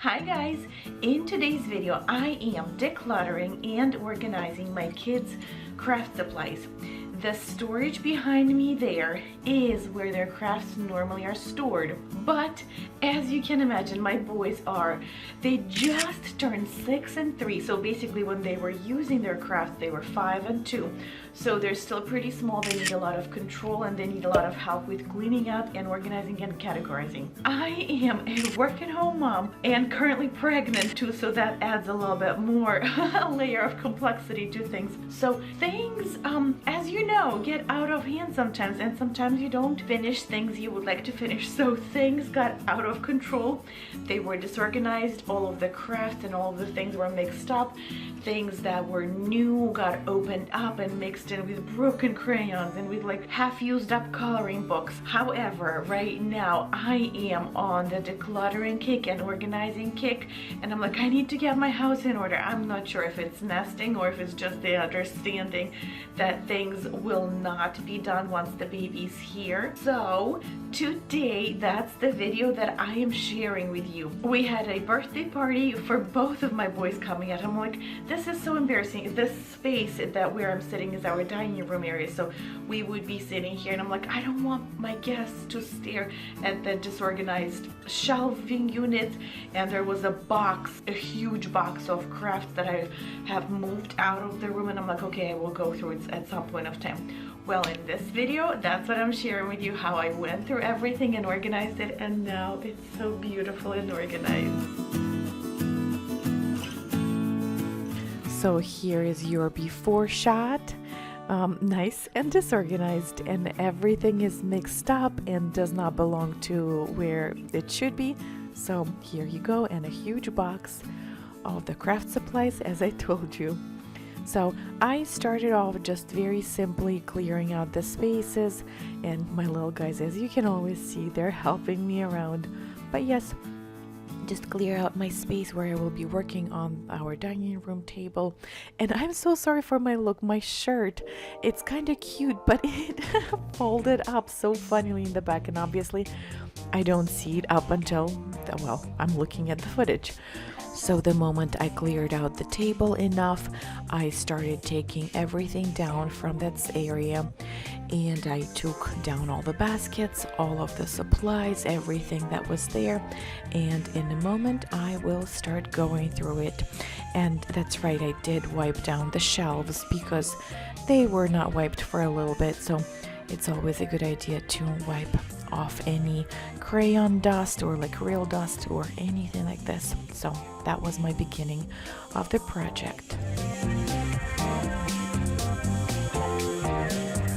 Hi guys, in today's video I am decluttering and organizing my kids' craft supplies. The storage behind me there is where their crafts normally are stored, but as you can imagine, my boys they just turned 6 and 3, so basically when they were using their crafts they were 5 and 2, so they're still pretty small. They need a lot of control and they need a lot of help with cleaning up and organizing and categorizing. I am a work-at-home mom and currently pregnant too, so that adds a little bit more layer of complexity to things. So things, as you know, get out of hand sometimes, and sometimes you don't finish things you would like to finish. So things got out of control. They were disorganized. All of the crafts and all of the things were mixed up. Things that were new got opened up and mixed in with broken crayons and with like half used up coloring books. However, right now I am on the decluttering kick and organizing kick, and I'm like, I need to get my house in order. I'm not sure if it's nesting or if it's just the understanding that things will not be done once the baby's here. So today, that's the video that I am sharing with you. We had a birthday party for both of my boys coming out. I'm like, this is so embarrassing. This space that where I'm sitting is our dining room area, so we would be sitting here, and I'm like, I don't want my guests to stare at the disorganized shelving units. And there was a huge box of crafts that I have moved out of the room, and I'm like, okay, I will go through it at some point of time. Well, in this video, that's what I'm sharing with you, how I went through everything and organized it, and now it's so beautiful and organized. So here is your before shot. Nice and disorganized, and everything is mixed up and does not belong to where it should be. So here you go, and a huge box of the craft supplies, as I told you. So I started off just very simply clearing out the spaces, and my little guys, as you can always see, they're helping me around. But yes, just clear out my space where I will be working on our dining room table. And I'm so sorry for my look. My shirt, it's kind of cute, but it folded up so funnily in the back, and obviously I don't see it up until, well, I'm looking at the footage. So the moment I cleared out the table enough, I started taking everything down from that area, and I took down all the baskets, all of the supplies, everything that was there, and in a moment I will start going through it. And that's right, I did wipe down the shelves because they were not wiped for a little bit, so it's always a good idea to wipe off any crayon dust or like real dust or anything like this. So that was my beginning of the project.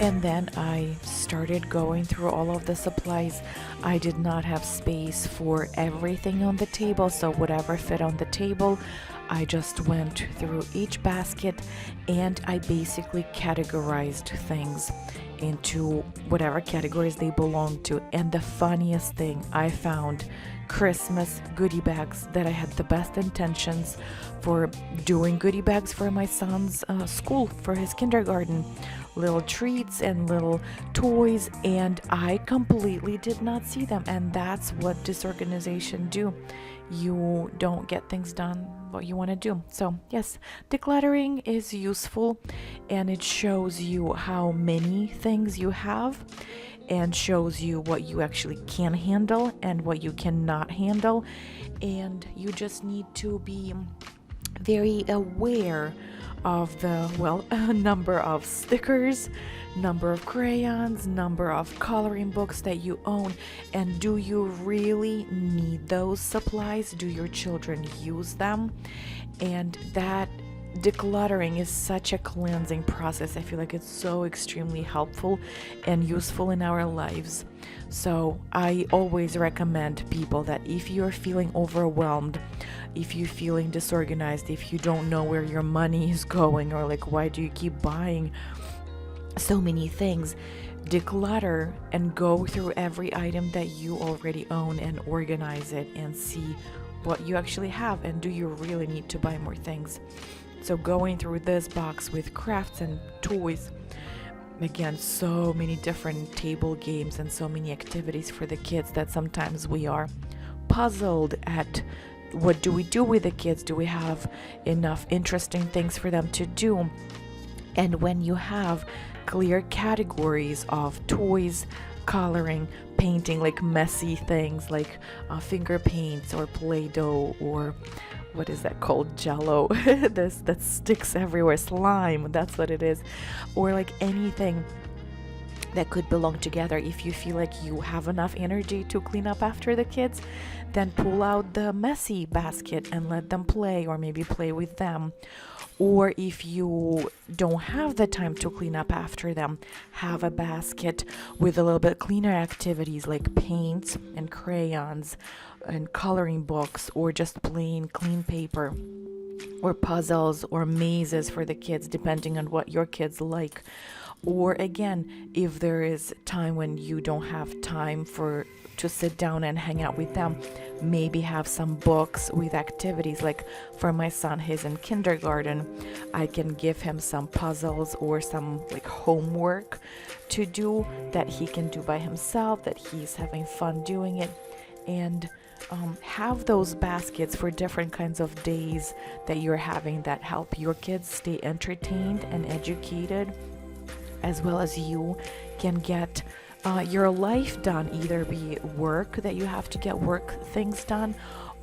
And then I started going through all of the supplies. I did not have space for everything on the table, so whatever fit on the table, I just went through each basket and I basically categorized things into whatever categories they belong to. And the funniest thing, I found Christmas goodie bags that I had the best intentions for doing goodie bags for my son's school, for his kindergarten. Little treats and little toys, and I completely did not see them. And that's what disorganization do. You don't get things done what you want to do. So yes, decluttering is useful, and it shows you how many things you have and shows you what you actually can handle and what you cannot handle. And you just need to be very aware of the, well, number of stickers, number of crayons, number of coloring books that you own, and do you really need those supplies? Do your children use them? And that decluttering is such a cleansing process. I feel like it's so extremely helpful and useful in our lives. So I always recommend people that if you're feeling overwhelmed, if you're feeling disorganized, if you don't know where your money is going, or like, why do you keep buying so many things, declutter and go through every item that you already own and organize it and see what you actually have, and do you really need to buy more things. So going through this box with crafts and toys, again, so many different table games and so many activities for the kids that sometimes we are puzzled at what do we do with the kids? Do we have enough interesting things for them to do? And when you have clear categories of toys, coloring, painting, like messy things like finger paints or Play-Doh, or what is that called, Jello, this that sticks everywhere, slime, that's what it is, or like anything that could belong together. If you feel like you have enough energy to clean up after the kids, then pull out the messy basket and let them play, or maybe play with them. Or if you don't have the time to clean up after them, have a basket with a little bit cleaner activities like paints and crayons and coloring books, or just plain clean paper, or puzzles or mazes for the kids, depending on what your kids like. Or again, if there is time when you don't have time to sit down and hang out with them, maybe have some books with activities. Like for my son, he's in kindergarten, I can give him some puzzles or some like homework to do that he can do by himself, that he's having fun doing it. And have those baskets for different kinds of days that you're having that help your kids stay entertained and educated, as well as you can get your life done, either be work that you have to get work things done,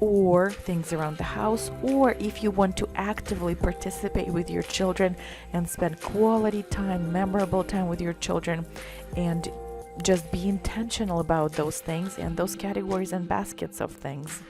or things around the house, or if you want to actively participate with your children and spend quality time, memorable time with your children, and just be intentional about those things and those categories and baskets of things.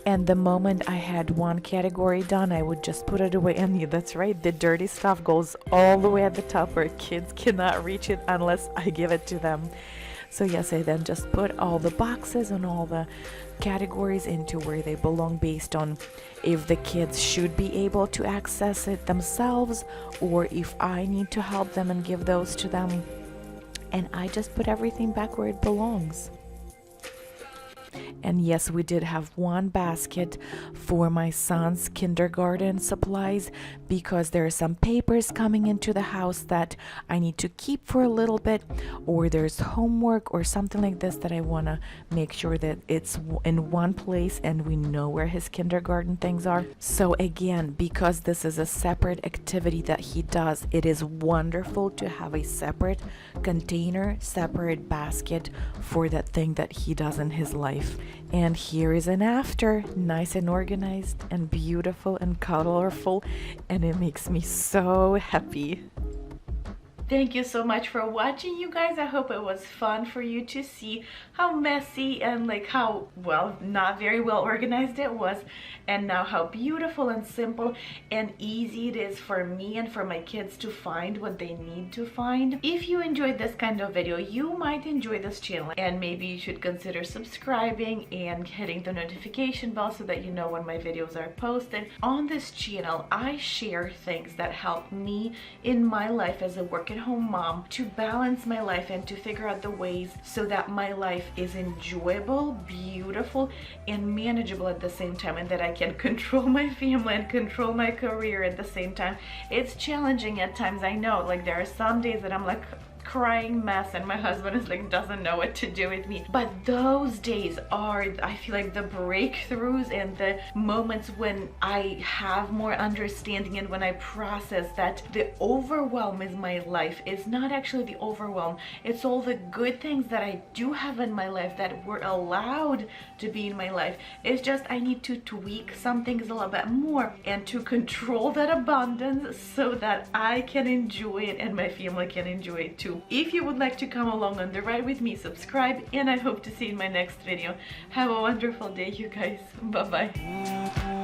And the moment I had one category done, I would just put it away. And that's right, the dirty stuff goes all the way at the top where kids cannot reach it unless I give it to them. So yes, I then just put all the boxes and all the categories into where they belong, based on if the kids should be able to access it themselves, or if I need to help them and give those to them. And I just put everything back where it belongs. And yes, we did have one basket for my son's kindergarten supplies, because there are some papers coming into the house that I need to keep for a little bit, or there's homework or something like this that I want to make sure that it's in one place and we know where his kindergarten things are. So again, because this is a separate activity that he does, it is wonderful to have a separate container, separate basket for that thing that he does in his life. And here is an after, nice and organized and beautiful and colorful, and it makes me so happy. Thank you so much for watching, you guys. I hope it was fun for you to see how messy and like how, well, not very well organized it was, and now how beautiful and simple and easy it is for me and for my kids to find what they need to find. If you enjoyed this kind of video, you might enjoy this channel, and maybe you should consider subscribing and hitting the notification bell so that you know when my videos are posted. On this channel, I share things that help me in my life as a working home mom to balance my life and to figure out the ways so that my life is enjoyable, beautiful, and manageable at the same time, and that I can control my family and control my career at the same time. It's challenging at times, I know. Like, there are some days that I'm like crying mess and my husband is like doesn't know what to do with me, but those days are, I feel like, the breakthroughs and the moments when I have more understanding, and when I process that the overwhelm is my life is not actually the overwhelm, it's all the good things that I do have in my life that were allowed to be in my life. It's just I need to tweak some things a little bit more and to control that abundance so that I can enjoy it and my family can enjoy it too. If you would like to come along on the ride with me, subscribe, and I hope to see you in my next video. Have a wonderful day, you guys. Bye bye.